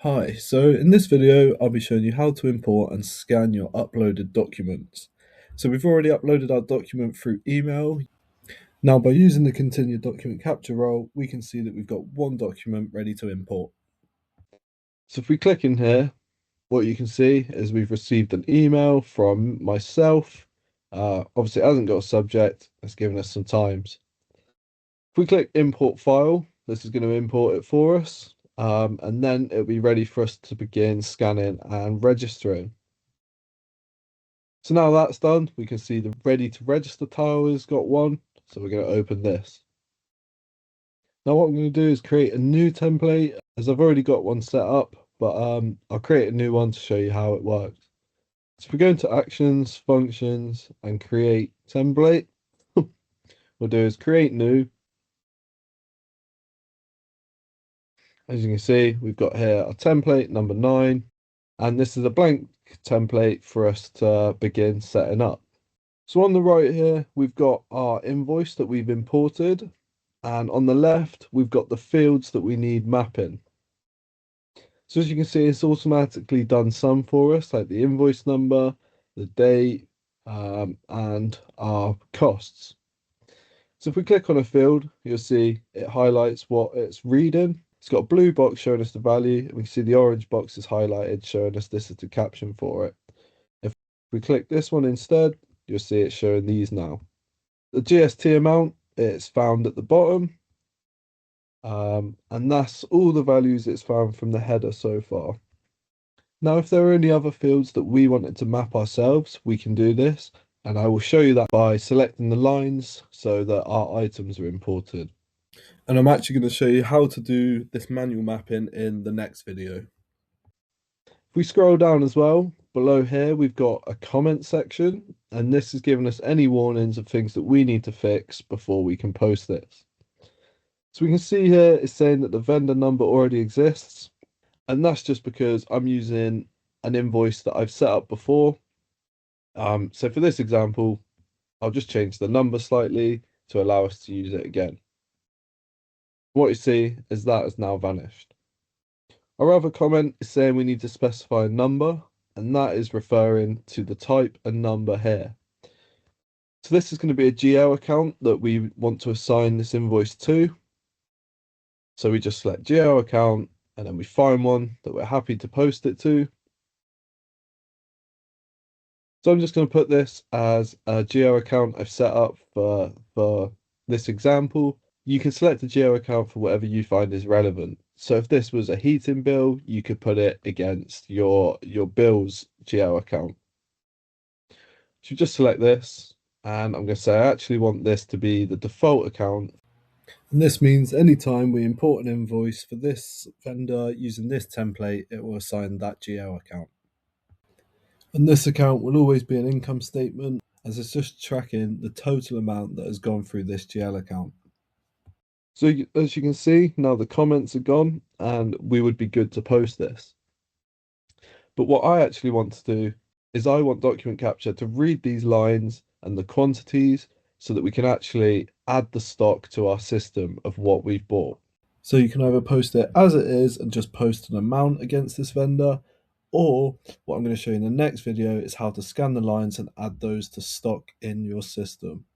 Hi, so in this video I'll be showing you how to import and scan your uploaded documents. So we've already uploaded our document through email. Now by using the Continia document capture role, we can see that we've got one document ready to import. So if we click in here, what you can see is we've received an email from myself. Obviously it hasn't got a subject, it's given us some times. If we click import file, this is going to import it for us. And then it'll be ready for us to begin scanning and registering. So now that's done, we can see the ready to register tile has got one. So we're going to open this. Now what I'm going to do is create a new template, as I've already got one set up, but I'll create a new one to show you how it works. So if we go into actions, functions, and create template, we'll do is create new. As you can see, we've got here our template number 9, and this is a blank template for us to begin setting up. So on the right here, we've got our invoice that we've imported, and on the left, we've got the fields that we need mapping. So as you can see, it's automatically done some for us, like the invoice number, the date, and our costs. So if we click on a field, you'll see it highlights what it's reading. It's got a blue box showing us the value, and we can see the orange box is highlighted showing us this is the caption for it. If we click this one instead, you'll see it showing these now. The GST amount, it's found at the bottom, and that's all the values it's found from the header so far. Now, if there are any other fields that we wanted to map ourselves, we can do this, and I will show you that by selecting the lines so that our items are imported. And I'm actually going to show you how to do this manual mapping in the next video. If we scroll down as well, below here we've got a comment section, and this is giving us any warnings of things that we need to fix before we can post this. So we can see here it's saying that the vendor number already exists, and that's just because I'm using an invoice that I've set up before. So for this example, I'll just change the number slightly to allow us to use it again. What you see is that has now vanished. Our other comment is saying we need to specify a number, and that is referring to the type and number here. So this is going to be a GL account that we want to assign this invoice to. So we just select GL account, and then we find one that we're happy to post it to. So I'm just going to put this as a GL account I've set up for this example. You can select a geo account for whatever you find is relevant. So if this was a heating bill, you could put it against your bill's geo account. So you just select this, and I'm going to say I actually want this to be the default account. And this means anytime we import an invoice for this vendor using this template, it will assign that GL account. And this account will always be an income statement, as it's just tracking the total amount that has gone through this GL account. So as you can see, now the comments are gone, and we would be good to post this. But what I actually want to do is I want document capture to read these lines and the quantities so that we can actually add the stock to our system of what we've bought. So you can either post it as it is and just post an amount against this vendor, or what I'm going to show you in the next video is how to scan the lines and add those to stock in your system.